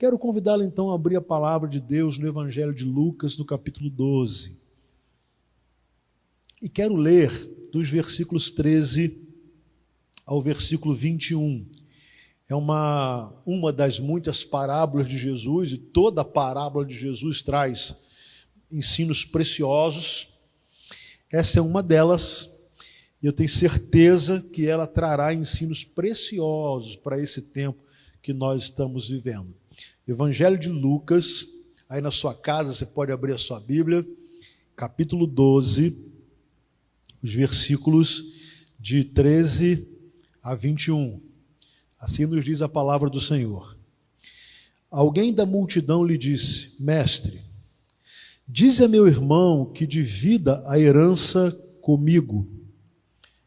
Quero convidá-lo então a abrir a palavra de Deus no Evangelho de Lucas, no capítulo 12. E quero ler dos versículos 13 ao versículo 21. É uma das muitas parábolas de Jesus, e toda a parábola de Jesus traz ensinos preciosos. Essa é uma delas, e eu tenho certeza que ela trará ensinos preciosos para esse tempo que nós estamos vivendo. Evangelho de Lucas, aí na sua casa você pode abrir a sua Bíblia, capítulo 12, os versículos de 13 a 21. Assim nos diz a palavra do Senhor. Alguém da multidão lhe disse: Mestre, dize a meu irmão que divida a herança comigo.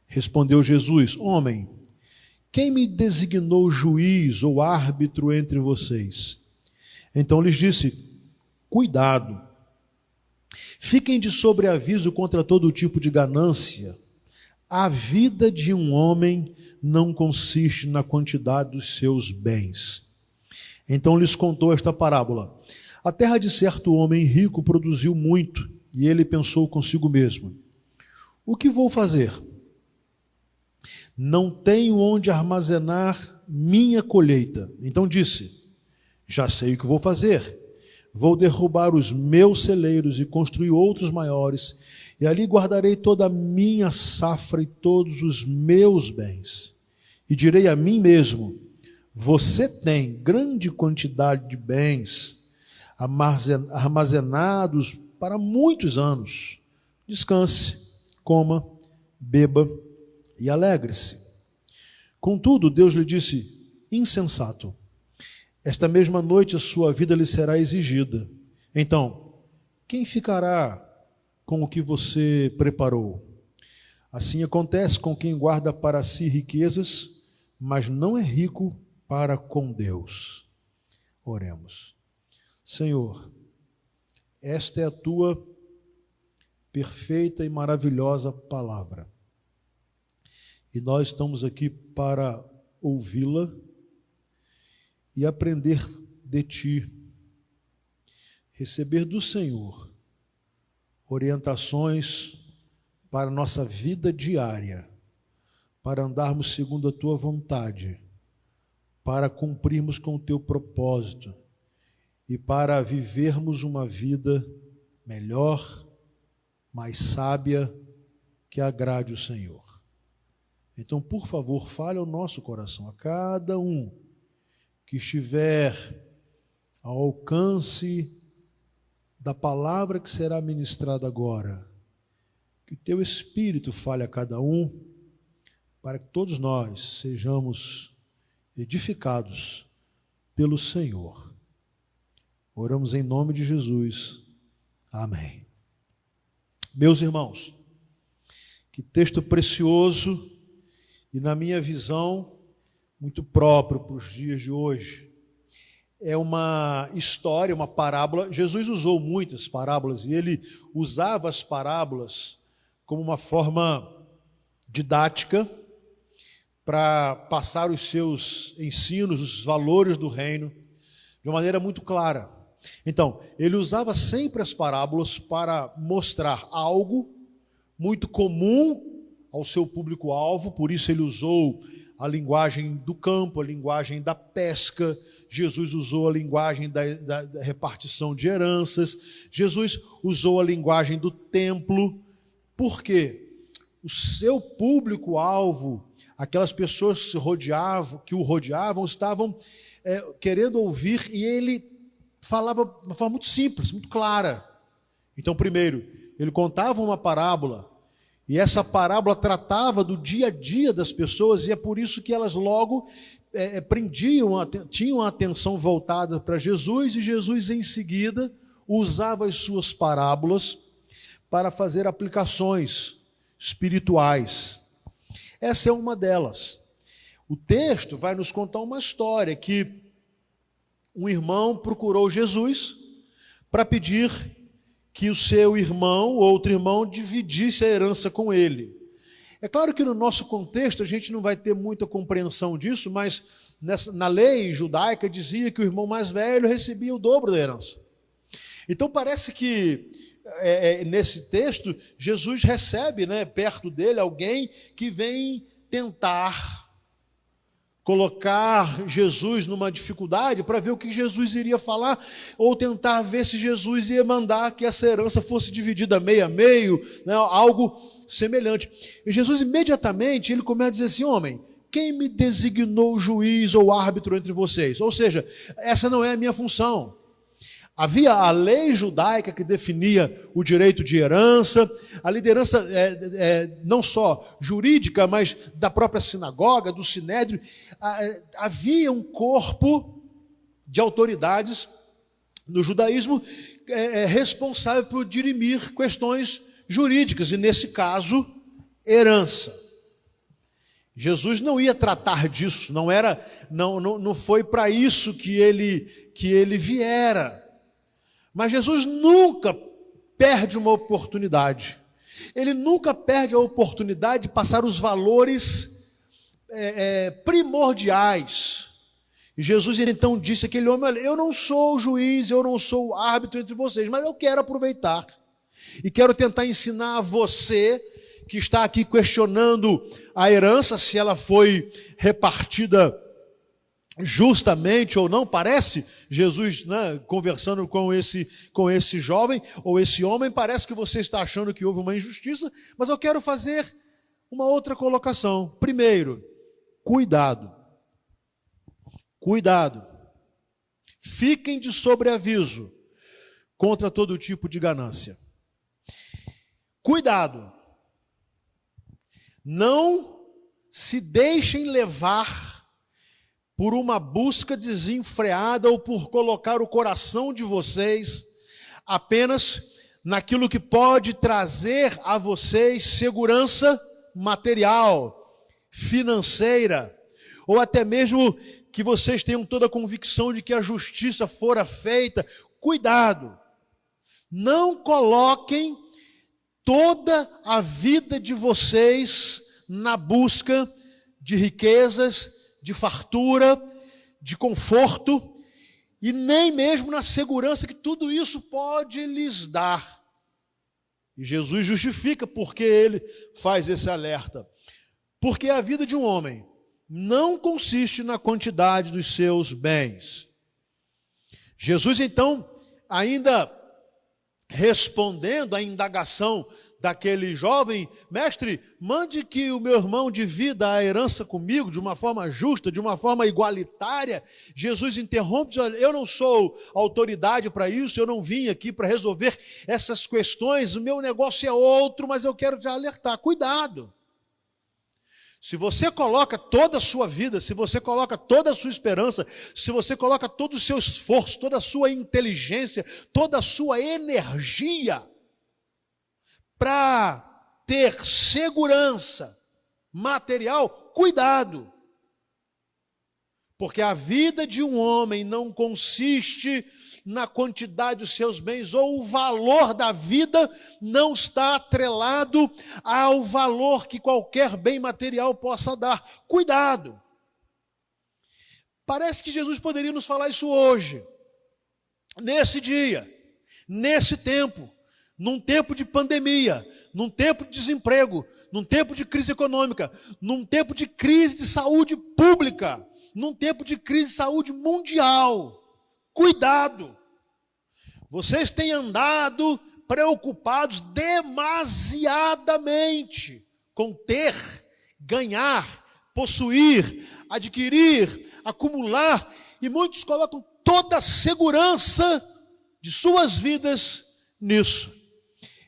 Respondeu Jesus: Homem, quem me designou juiz ou árbitro entre vocês? Então lhes disse: Cuidado, fiquem de sobreaviso contra todo tipo de ganância. A vida de um homem não consiste na quantidade dos seus bens. Então lhes contou esta parábola. A terra de certo homem rico produziu muito, e ele pensou consigo mesmo: o que vou fazer? Não tenho onde armazenar minha colheita. Então disse: já sei o que vou fazer. Vou derrubar os meus celeiros e construir outros maiores, e ali guardarei toda a minha safra e todos os meus bens. E direi a mim mesmo: você tem grande quantidade de bens armazenados para muitos anos. Descanse, coma, beba e alegre-se. Contudo, Deus lhe disse: insensato, esta mesma noite a sua vida lhe será exigida. Então, quem ficará com o que você preparou? Assim acontece com quem guarda para si riquezas, mas não é rico para com Deus. Oremos. Senhor, esta é a tua perfeita e maravilhosa palavra. E nós estamos aqui para ouvi-la e aprender de ti, receber do Senhor orientações para a nossa vida diária, para andarmos segundo a tua vontade, para cumprirmos com o teu propósito e para vivermos uma vida melhor, mais sábia, que agrade o Senhor. Então, por favor, fale ao nosso coração, a cada um que estiver ao alcance da palavra que será ministrada agora, que o teu Espírito fale a cada um, para que todos nós sejamos edificados pelo Senhor. Oramos em nome de Jesus. Amém. Meus irmãos, que texto precioso e, na minha visão, muito próprio para os dias de hoje. É uma história, uma parábola. Jesus usou muitas parábolas e ele usava as parábolas como uma forma didática para passar os seus ensinos, os valores do reino, de uma maneira muito clara. Então, ele usava sempre as parábolas para mostrar algo muito comum ao seu público-alvo, por isso ele usou a linguagem do campo, a linguagem da pesca. Jesus usou a linguagem da repartição de heranças. Jesus usou a linguagem do templo. Por quê? O seu público-alvo, aquelas pessoas que o rodeavam, estavam querendo ouvir, e ele falava de uma forma muito simples, muito clara. Então, primeiro, ele contava uma parábola, e essa parábola tratava do dia a dia das pessoas, e é por isso que elas logo tinham a atenção voltada para Jesus, e Jesus em seguida usava as suas parábolas para fazer aplicações espirituais. Essa é uma delas. O texto vai nos contar uma história que um irmão procurou Jesus para pedir que o seu irmão, outro irmão, dividisse a herança com ele. É claro que no nosso contexto a gente não vai ter muita compreensão disso, mas na lei judaica dizia que o irmão mais velho recebia o dobro da herança. Então parece que nesse texto Jesus recebe, né, perto dele alguém que vem tentar colocar Jesus numa dificuldade para ver o que Jesus iria falar, ou tentar ver se Jesus ia mandar que essa herança fosse dividida meio a meio, né, algo semelhante. E Jesus imediatamente ele começa a dizer assim: homem, quem me designou juiz ou árbitro entre vocês? Ou seja, essa não é a minha função. Havia a lei judaica que definia o direito de herança, a liderança não só jurídica, mas da própria sinagoga, do sinédrio. Havia um corpo de autoridades no judaísmo responsável por dirimir questões jurídicas, e nesse caso, herança. Jesus não ia tratar disso, não foi para isso que ele viera. Mas Jesus nunca perde uma oportunidade. Ele nunca perde a oportunidade de passar os valores primordiais. E Jesus então disse àquele homem: olha, eu não sou o juiz, eu não sou o árbitro entre vocês, mas eu quero aproveitar. E quero tentar ensinar a você que está aqui questionando a herança, se ela foi repartida justamente ou não. Parece, Jesus, né, conversando com esse jovem ou esse homem, parece que você está achando que houve uma injustiça, mas eu quero fazer uma outra colocação. Primeiro, cuidado. Cuidado. Fiquem de sobreaviso contra todo tipo de ganância. Cuidado. Não se deixem levar por uma busca desenfreada ou por colocar o coração de vocês apenas naquilo que pode trazer a vocês segurança material, financeira, ou até mesmo que vocês tenham toda a convicção de que a justiça fora feita. Cuidado! Não coloquem toda a vida de vocês na busca de riquezas, de fartura, de conforto, e nem mesmo na segurança que tudo isso pode lhes dar. E Jesus justifica porque ele faz esse alerta. Porque a vida de um homem não consiste na quantidade dos seus bens. Jesus, então, ainda respondendo à indagação daquele jovem: mestre, mande que o meu irmão divida a herança comigo de uma forma justa, de uma forma igualitária. Jesus interrompe e diz: olha, eu não sou autoridade para isso, eu não vim aqui para resolver essas questões, o meu negócio é outro, mas eu quero te alertar, cuidado. Se você coloca toda a sua vida, se você coloca toda a sua esperança, se você coloca todo o seu esforço, toda a sua inteligência, toda a sua energia para ter segurança material, cuidado. Porque a vida de um homem não consiste na quantidade dos seus bens, ou o valor da vida não está atrelado ao valor que qualquer bem material possa dar. Cuidado. Parece que Jesus poderia nos falar isso hoje, nesse dia, nesse tempo. Num tempo de pandemia, num tempo de desemprego, num tempo de crise econômica, num tempo de crise de saúde pública, num tempo de crise de saúde mundial. Cuidado! Vocês têm andado preocupados demasiadamente com ter, ganhar, possuir, adquirir, acumular, e muitos colocam toda a segurança de suas vidas nisso.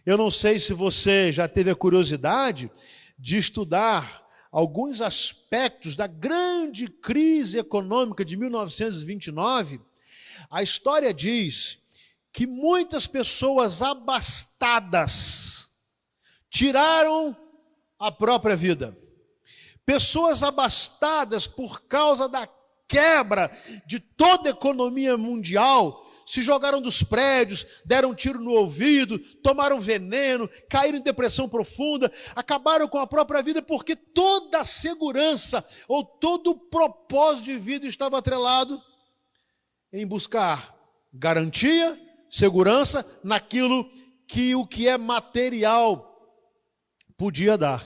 Eu não sei se você já teve a curiosidade de estudar alguns aspectos da grande crise econômica de 1929. A história diz que muitas pessoas abastadas tiraram a própria vida. Pessoas abastadas por causa da quebra de toda a economia mundial se jogaram dos prédios, deram um tiro no ouvido, tomaram veneno, caíram em depressão profunda, acabaram com a própria vida porque toda a segurança ou todo o propósito de vida estava atrelado em buscar garantia, segurança naquilo que o que é material podia dar.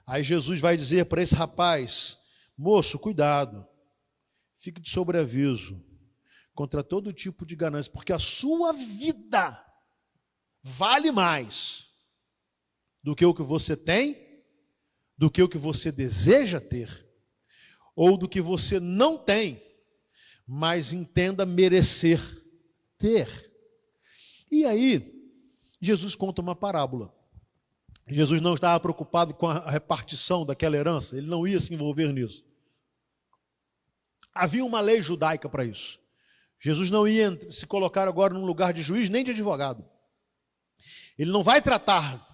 Aí Jesus vai dizer para esse rapaz: moço, cuidado, fique de sobreaviso contra todo tipo de ganância, porque a sua vida vale mais do que o que você tem, do que o que você deseja ter, ou do que você não tem, mas entenda merecer ter. E aí, Jesus conta uma parábola. Jesus não estava preocupado com a repartição daquela herança, ele não ia se envolver nisso. Havia uma lei judaica para isso. Jesus não ia se colocar agora num lugar de juiz nem de advogado. Ele não vai tratar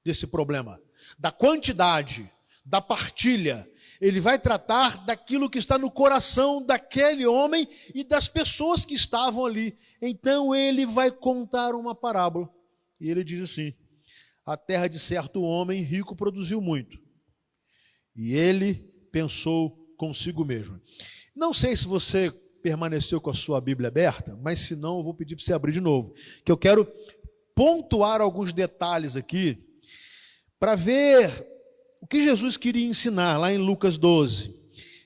desse problema, da quantidade, da partilha. Ele vai tratar daquilo que está no coração daquele homem e das pessoas que estavam ali. Então ele vai contar uma parábola. E ele diz assim: a terra de certo homem rico produziu muito. E ele pensou consigo mesmo. Não sei se você permaneceu com a sua Bíblia aberta, mas se não, eu vou pedir para você abrir de novo, que eu quero pontuar alguns detalhes aqui para ver o que Jesus queria ensinar lá em Lucas 12,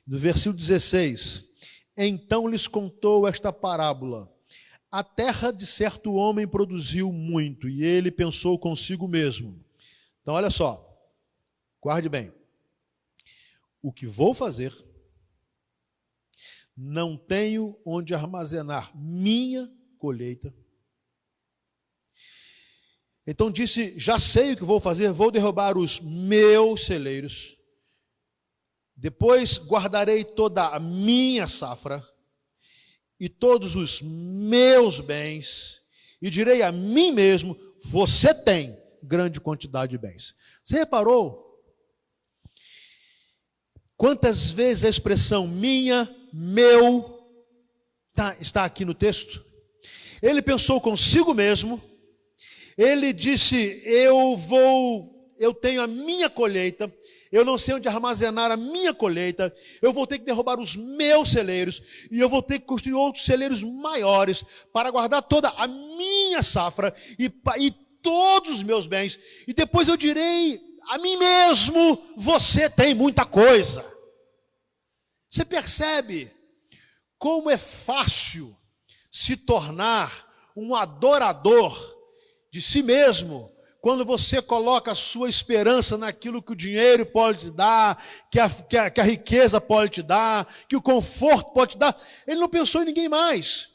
no versículo 16. Então lhes contou esta parábola: a terra de certo homem produziu muito, e ele pensou consigo mesmo. Então olha só, guarde bem, o que vou fazer, não tenho onde armazenar minha colheita. Então disse: já sei o que vou fazer, vou derrubar os meus celeiros, depois guardarei toda a minha safra e todos os meus bens, e direi a mim mesmo: você tem grande quantidade de bens. Você reparou quantas vezes a expressão minha, meu, está aqui no texto? Ele pensou consigo mesmo, ele disse: eu tenho a minha colheita, eu não sei onde armazenar a minha colheita, eu vou ter que derrubar os meus celeiros, e eu vou ter que construir outros celeiros maiores, para guardar toda a minha safra, e todos os meus bens, e depois eu direi a mim mesmo: você tem muita coisa. Você percebe como é fácil se tornar um adorador de si mesmo, quando você coloca a sua esperança naquilo que o dinheiro pode te dar, que a riqueza pode te dar, que o conforto pode te dar. Ele não pensou em ninguém mais.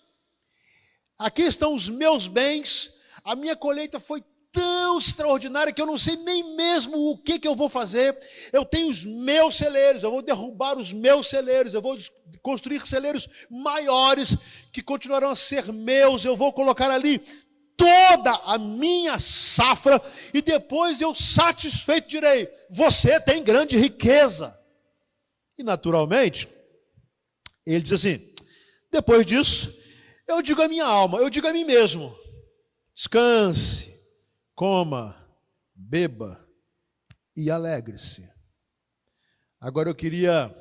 Aqui estão os meus bens, a minha colheita foi tão extraordinária que eu não sei nem mesmo o que eu vou fazer. Eu tenho os meus celeiros, eu vou derrubar os meus celeiros, eu vou construir celeiros maiores que continuarão a ser meus, eu vou colocar ali toda a minha safra, e depois eu, satisfeito, direi: você tem grande riqueza. E naturalmente ele diz assim: depois disso eu digo à minha alma, eu digo a mim mesmo: descanse, coma, beba e alegre-se. Agora eu queria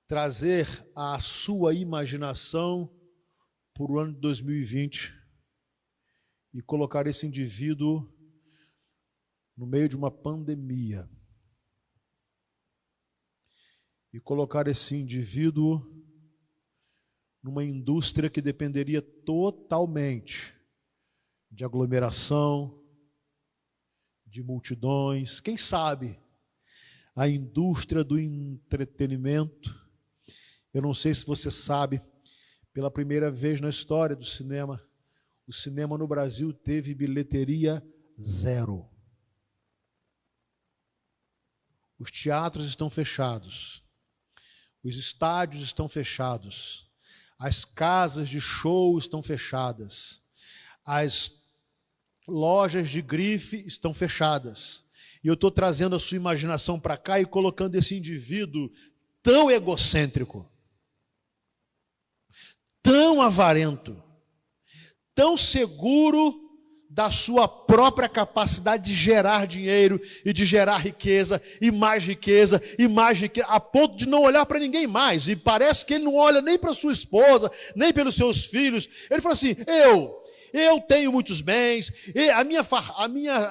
trazer a sua imaginação para o ano de 2020 e colocar esse indivíduo no meio de uma pandemia. E colocar esse indivíduo numa indústria que dependeria totalmente de aglomeração, de multidões. Quem sabe a indústria do entretenimento. Eu não sei se você sabe, pela primeira vez na história do cinema, o cinema no Brasil teve bilheteria zero. Os teatros estão fechados, os estádios estão fechados, as casas de show estão fechadas, as lojas de grife estão fechadas. E eu estou trazendo a sua imaginação para cá e colocando esse indivíduo tão egocêntrico, tão avarento, tão seguro da sua própria capacidade de gerar dinheiro e de gerar riqueza, e mais riqueza, e mais riqueza, a ponto de não olhar para ninguém mais. E parece que ele não olha nem para sua esposa, nem pelos seus filhos. Ele fala assim: eu tenho muitos bens, e a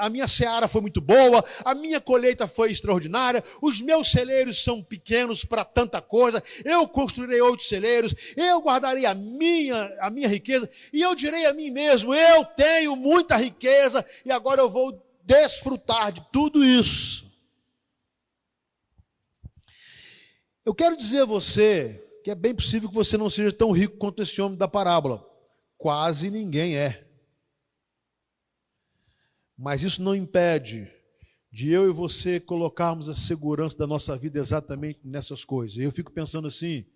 minha seara foi muito boa, a minha colheita foi extraordinária, os meus celeiros são pequenos para tanta coisa, eu construirei outros celeiros, eu guardarei a minha riqueza, e eu direi a mim mesmo: eu tenho muita riqueza, e agora eu vou desfrutar de tudo isso. Eu quero dizer a você que é bem possível que você não seja tão rico quanto esse homem da parábola. Quase ninguém é. Mas isso não impede de eu e você colocarmos a segurança da nossa vida exatamente nessas coisas. E eu fico pensando assim: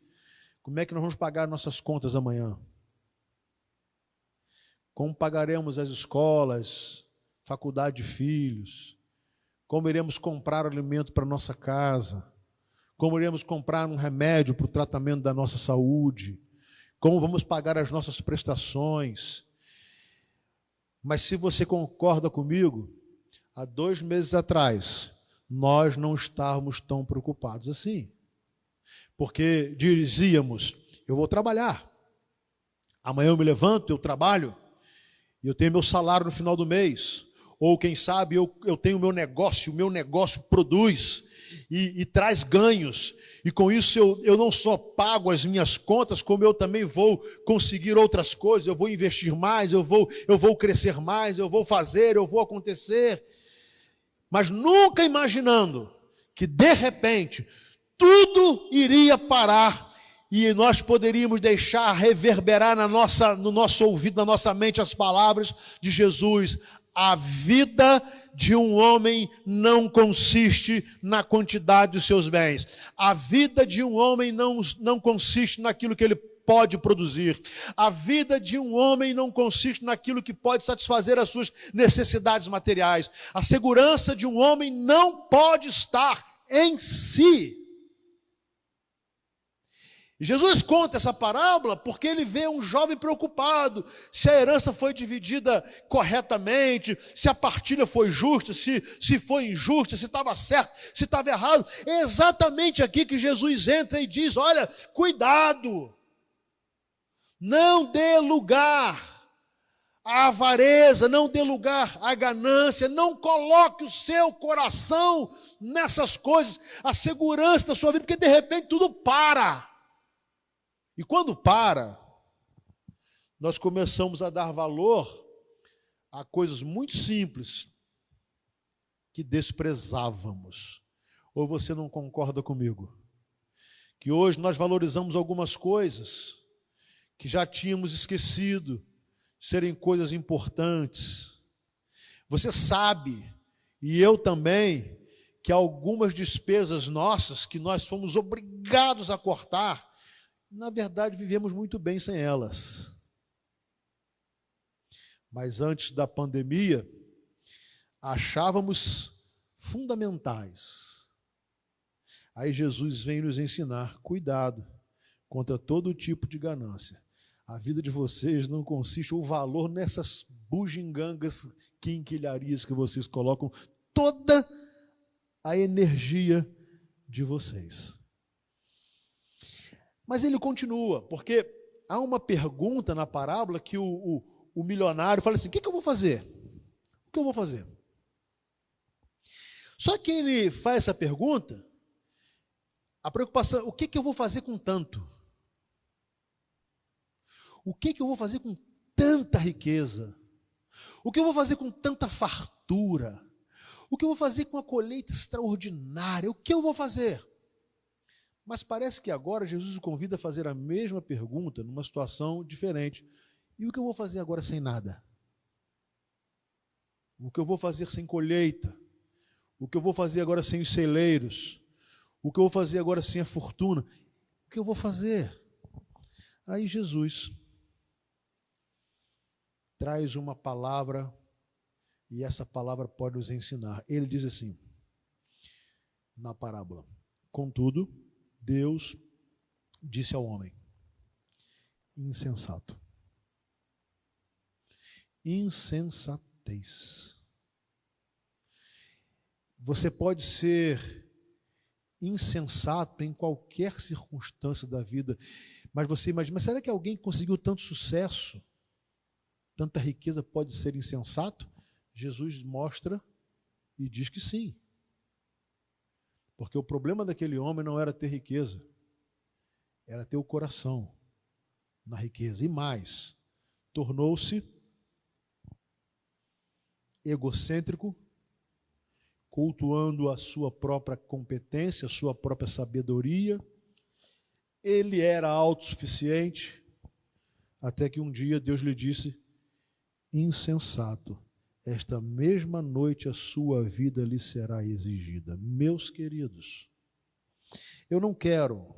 como é que nós vamos pagar nossas contas amanhã? Como pagaremos as escolas, faculdade de filhos? Como iremos comprar alimento para nossa casa? Como iremos comprar um remédio para o tratamento da nossa saúde? Como vamos pagar as nossas prestações? Mas se você concorda comigo, há 2 meses atrás, nós não estávamos tão preocupados assim. Porque dizíamos: eu vou trabalhar. Amanhã eu me levanto, eu trabalho, e eu tenho meu salário no final do mês. Ou quem sabe eu tenho o meu negócio produz e traz ganhos, e com isso eu não só pago as minhas contas, como eu também vou conseguir outras coisas, eu vou investir mais, eu vou crescer mais, eu vou fazer, eu vou acontecer, mas nunca imaginando que de repente tudo iria parar e nós poderíamos deixar reverberar no nosso ouvido, na nossa mente, as palavras de Jesus: a vida de um homem não consiste na quantidade dos seus bens. A vida de um homem não consiste naquilo que ele pode produzir. A vida de um homem não consiste naquilo que pode satisfazer as suas necessidades materiais. A segurança de um homem não pode estar em si. E Jesus conta essa parábola porque ele vê um jovem preocupado se a herança foi dividida corretamente, se a partilha foi justa, se foi injusta, se estava certo, se estava errado. É exatamente aqui que Jesus entra e diz: olha, cuidado, não dê lugar à avareza, não dê lugar à ganância, não coloque o seu coração nessas coisas, a segurança da sua vida, porque de repente tudo para. E quando para, nós começamos a dar valor a coisas muito simples que desprezávamos. Ou você não concorda comigo? Que hoje nós valorizamos algumas coisas que já tínhamos esquecido de serem coisas importantes. Você sabe, e eu também, que algumas despesas nossas que nós fomos obrigados a cortar, na verdade, vivemos muito bem sem elas. Mas antes da pandemia, achávamos fundamentais. Aí Jesus vem nos ensinar: cuidado contra todo tipo de ganância. A vida de vocês não consiste, o valor nessas bugigangas, quinquilharias que vocês colocam toda a energia de vocês. Mas ele continua, porque há uma pergunta na parábola que o milionário fala assim: o que eu vou fazer? O que eu vou fazer? Só que ele faz essa pergunta, a preocupação: o que eu vou fazer com tanto? O que eu vou fazer com tanta riqueza? O que eu vou fazer com tanta fartura? O que eu vou fazer com a colheita extraordinária? O que eu vou fazer? Mas parece que agora Jesus o convida a fazer a mesma pergunta numa situação diferente. E o que eu vou fazer agora sem nada? O que eu vou fazer sem colheita? O que eu vou fazer agora sem os celeiros? O que eu vou fazer agora sem a fortuna? O que eu vou fazer? Aí Jesus traz uma palavra, e essa palavra pode nos ensinar. Ele diz assim, na parábola: contudo, Deus disse ao homem: insensato. Insensatez. Você pode ser insensato em qualquer circunstância da vida, mas você imagina, mas será que alguém que conseguiu tanto sucesso, tanta riqueza, pode ser insensato? Jesus mostra e diz que sim. Porque o problema daquele homem não era ter riqueza, era ter o coração na riqueza. E mais, tornou-se egocêntrico, cultuando a sua própria competência, a sua própria sabedoria. Ele era autossuficiente, até que um dia Deus lhe disse: insensato, esta mesma noite a sua vida lhe será exigida. Meus queridos, eu não quero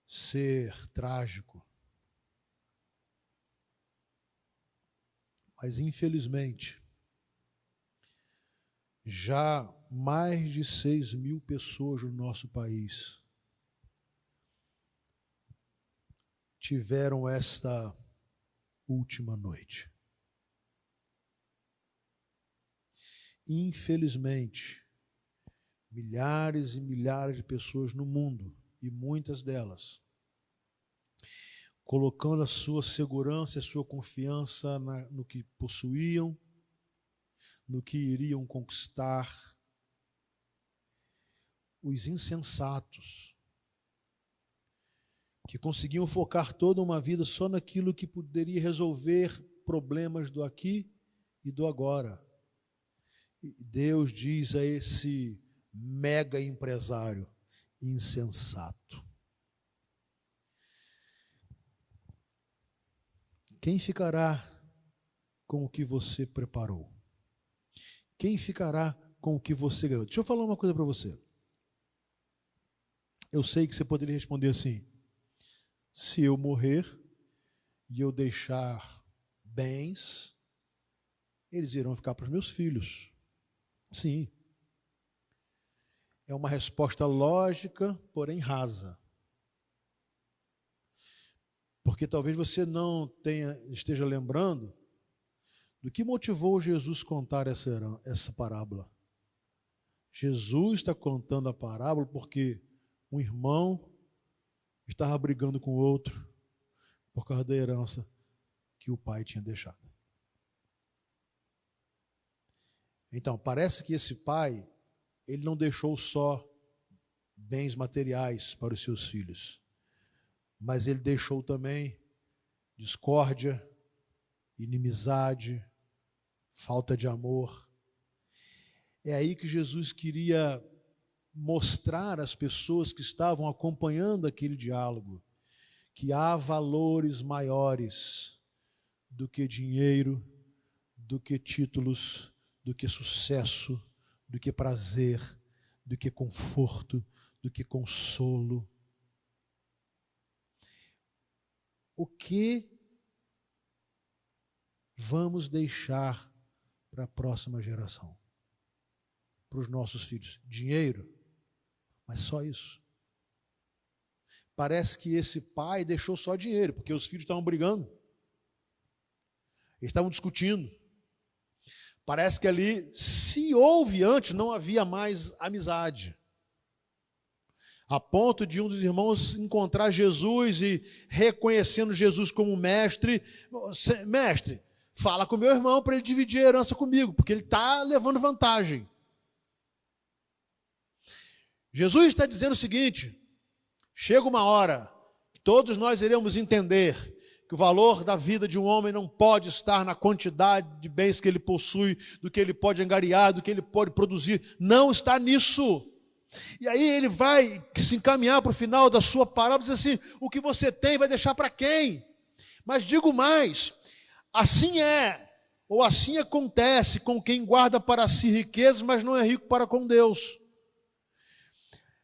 ser trágico, mas infelizmente, já mais de 6.000 pessoas no nosso país tiveram esta última noite. Infelizmente, milhares e milhares de pessoas no mundo, e muitas delas, colocando a sua segurança, a sua confiança no que possuíam, no que iriam conquistar. Os insensatos, que conseguiam focar toda uma vida só naquilo que poderia resolver problemas do aqui e do agora. Deus diz a esse mega empresário: insensato. Quem ficará com o que você preparou? Quem ficará com o que você ganhou? Deixa eu falar uma coisa para você. Eu sei que você poderia responder assim: se eu morrer e eu deixar bens, eles irão ficar para os meus filhos. Sim. É uma resposta lógica, porém rasa. Porque talvez você não esteja lembrando do que motivou Jesus contar essa parábola. Jesus está contando a parábola porque um irmão estava brigando com o outro por causa da herança que o pai tinha deixado. Então, parece que esse pai, ele não deixou só bens materiais para os seus filhos, mas ele deixou também discórdia, inimizade, falta de amor. É aí que Jesus queria mostrar às pessoas que estavam acompanhando aquele diálogo que há valores maiores do que dinheiro, do que títulos, do que sucesso, do que prazer, do que conforto, do que consolo. O que vamos deixar para a próxima geração? Para os nossos filhos? Dinheiro? Mas só isso. Parece que esse pai deixou só dinheiro, porque os filhos estavam brigando. Eles estavam discutindo. Parece que ali, se houve antes, não havia mais amizade. A ponto de um dos irmãos encontrar Jesus e, reconhecendo Jesus como mestre, mestre, fala com meu irmão para ele dividir a herança comigo, porque ele está levando vantagem. Jesus está dizendo o seguinte: chega uma hora que todos nós iremos entender que o valor da vida de um homem não pode estar na quantidade de bens que ele possui, do que ele pode angariar, do que ele pode produzir. Não está nisso. E aí ele vai se encaminhar para o final da sua parábola e diz assim: o que você tem vai deixar para quem? Mas digo mais, assim é, ou assim acontece com quem guarda para si riquezas, mas não é rico para com Deus.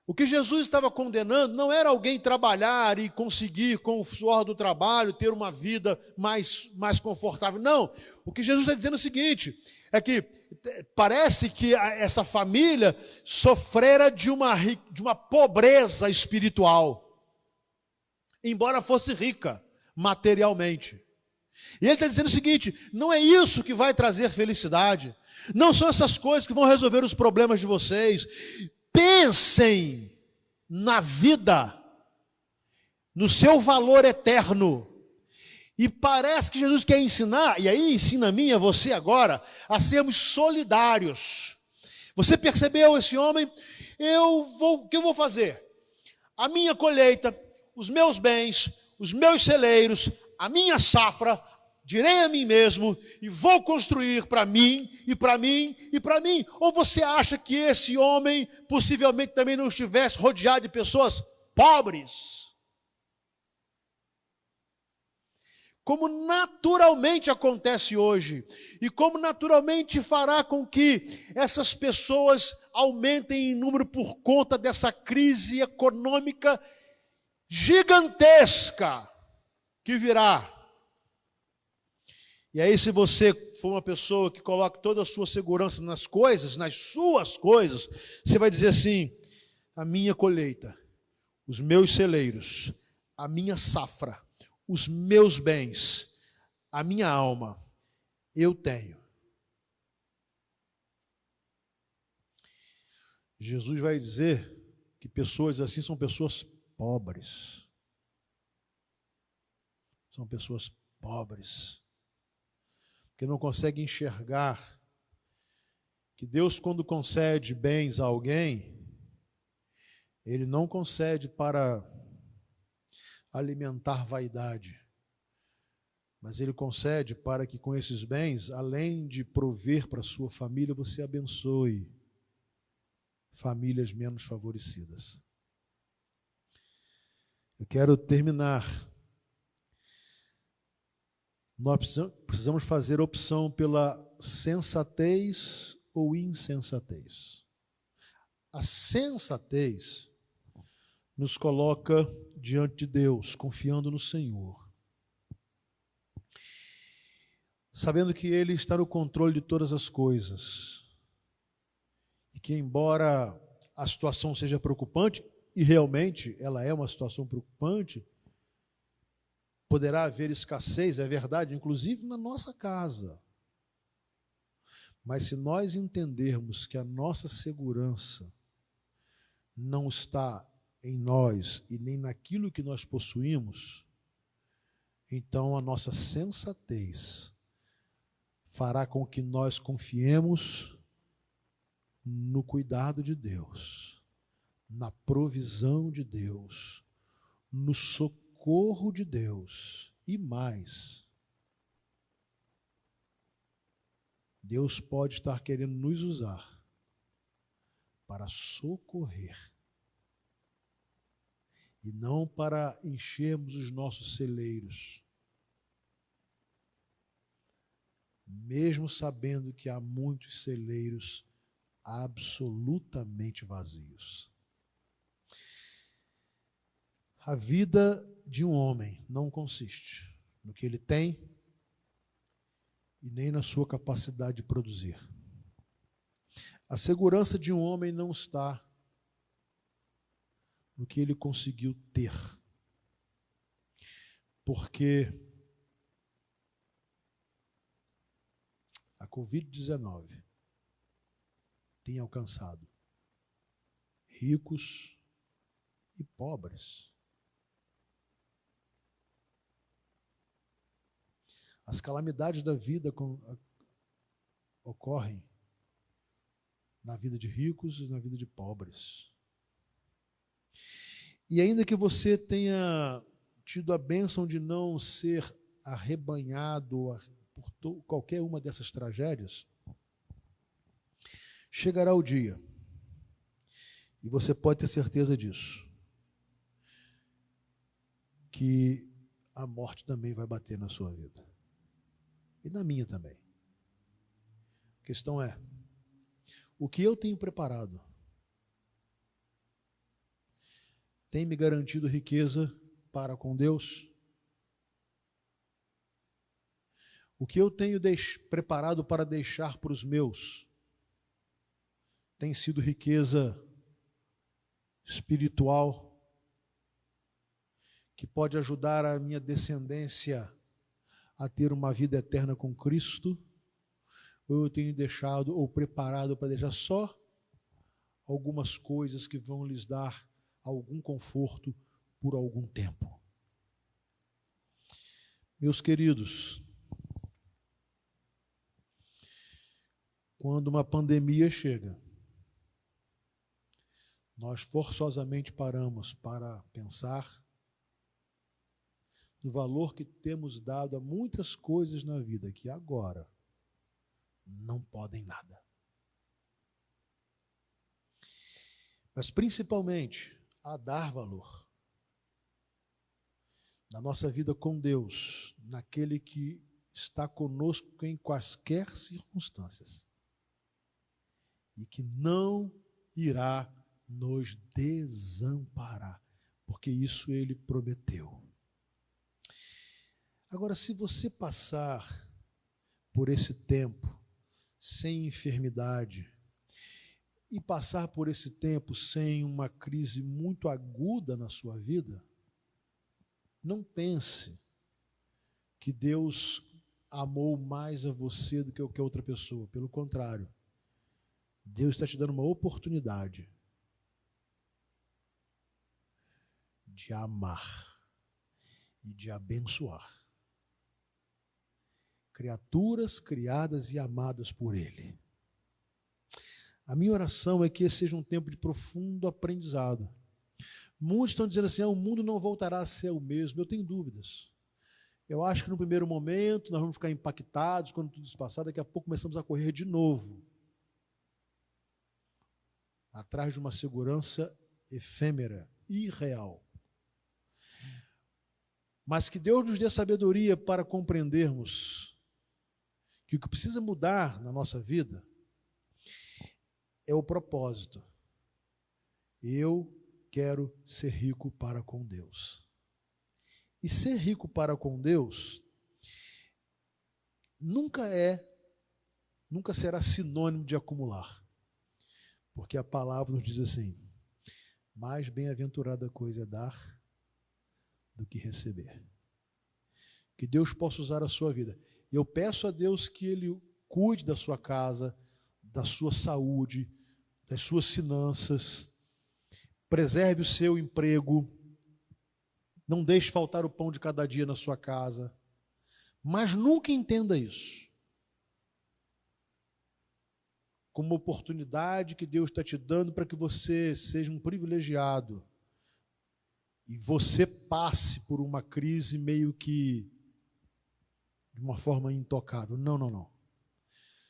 O que Jesus estava condenando não era alguém trabalhar e conseguir, com o suor do trabalho, ter uma vida mais confortável. Não. O que Jesus está dizendo é o seguinte: é que parece que essa família sofrera de uma pobreza espiritual. Embora fosse rica, materialmente. E ele está dizendo o seguinte: não é isso que vai trazer felicidade, não são essas coisas que vão resolver os problemas de vocês. Pensem na vida, no seu valor eterno. E parece que Jesus quer ensinar, e aí ensina a mim e a você agora, a sermos solidários. Você percebeu esse homem? O que eu vou fazer? A minha colheita, os meus bens, os meus celeiros, a minha safra, direi a mim mesmo e vou construir para mim, e para mim, e para mim. Ou você acha que esse homem possivelmente também não estivesse rodeado de pessoas pobres? Como naturalmente acontece hoje, e como naturalmente fará com que essas pessoas aumentem em número por conta dessa crise econômica gigantesca que virá. E aí, se você for uma pessoa que coloca toda a sua segurança nas coisas, nas suas coisas, você vai dizer assim: a minha colheita, os meus celeiros, a minha safra, os meus bens, a minha alma, eu tenho. Jesus vai dizer que pessoas assim são pessoas pobres. São pessoas pobres, que não conseguem enxergar que Deus, quando concede bens a alguém, Ele não concede para alimentar vaidade, mas Ele concede para que com esses bens, além de prover para a sua família, você abençoe famílias menos favorecidas. Eu quero terminar. Nós precisamos fazer opção pela sensatez ou insensatez. A sensatez nos coloca diante de Deus, confiando no Senhor, sabendo que Ele está no controle de todas as coisas, e que, embora a situação seja preocupante, e realmente ela é uma situação preocupante, poderá haver escassez, é verdade, inclusive na nossa casa. Mas se nós entendermos que a nossa segurança não está em nós e nem naquilo que nós possuímos, então a nossa sensatez fará com que nós confiemos no cuidado de Deus, na provisão de Deus, no socorro de Deus. E mais, Deus pode estar querendo nos usar para socorrer e não para enchermos os nossos celeiros, mesmo sabendo que há muitos celeiros absolutamente vazios. A vida de um homem não consiste no que ele tem e nem na sua capacidade de produzir. A segurança de um homem não está no que ele conseguiu ter, porque a Covid-19 tem alcançado ricos e pobres. As calamidades da vida ocorrem na vida de ricos e na vida de pobres. E ainda que você tenha tido a bênção de não ser arrebanhado por qualquer uma dessas tragédias, chegará o dia, e você pode ter certeza disso, que a morte também vai bater na sua vida. E na minha também. A questão é, o que eu tenho preparado tem me garantido riqueza para com Deus? O que eu tenho preparado para deixar para os meus tem sido riqueza espiritual que pode ajudar a minha descendência a ter uma vida eterna com Cristo, ou eu tenho deixado ou preparado para deixar só algumas coisas que vão lhes dar algum conforto por algum tempo. Meus queridos, quando uma pandemia chega, nós forçosamente paramos para pensar no valor que temos dado a muitas coisas na vida que agora não podem nada. Mas principalmente a dar valor na nossa vida com Deus, naquele que está conosco em quaisquer circunstâncias e que não irá nos desamparar, porque isso ele prometeu. Agora, se você passar por esse tempo sem enfermidade e passar por esse tempo sem uma crise muito aguda na sua vida, não pense que Deus amou mais a você do que qualquer outra pessoa. Pelo contrário, Deus está te dando uma oportunidade de amar e de abençoar criaturas criadas e amadas por Ele. A minha oração é que esse seja um tempo de profundo aprendizado. Muitos estão dizendo assim, o mundo não voltará a ser o mesmo. Eu tenho dúvidas. Eu acho que no primeiro momento nós vamos ficar impactados quando tudo isso passar, daqui a pouco começamos a correr de novo, atrás de uma segurança efêmera, irreal. Mas que Deus nos dê sabedoria para compreendermos que o que precisa mudar na nossa vida é o propósito. Eu quero ser rico para com Deus. E ser rico para com Deus nunca será sinônimo de acumular. Porque a palavra nos diz assim, mais bem-aventurada coisa é dar do que receber. Que Deus possa usar a sua vida. E eu peço a Deus que Ele cuide da sua casa, da sua saúde, das suas finanças, preserve o seu emprego, não deixe faltar o pão de cada dia na sua casa, mas nunca entenda isso como uma oportunidade que Deus está te dando para que você seja um privilegiado e você passe por uma crise meio que de uma forma intocável. Não.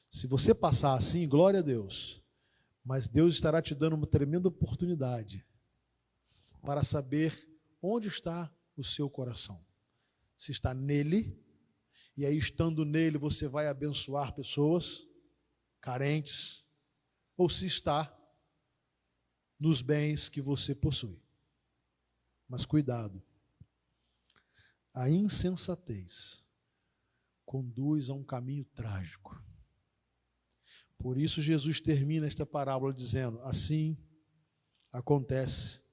Se você passar assim, glória a Deus, mas Deus estará te dando uma tremenda oportunidade para saber onde está o seu coração. Se está nele, e aí estando nele você vai abençoar pessoas carentes, ou se está nos bens que você possui. Mas cuidado, a insensatez conduz a um caminho trágico. Por isso Jesus termina esta parábola dizendo, assim acontece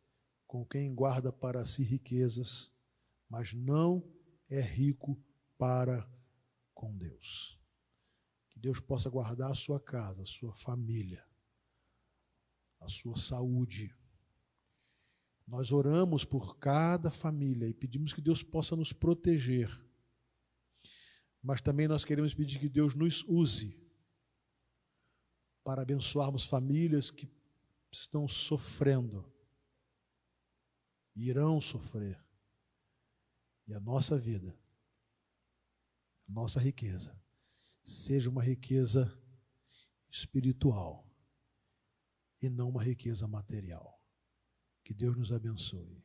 com quem guarda para si riquezas, mas não é rico para com Deus. Que Deus possa guardar a sua casa, a sua família, a sua saúde. Nós oramos por cada família e pedimos que Deus possa nos proteger. Mas também nós queremos pedir que Deus nos use para abençoarmos famílias que estão sofrendo, irão sofrer. E a nossa vida, a nossa riqueza, seja uma riqueza espiritual e não uma riqueza material. Que Deus nos abençoe.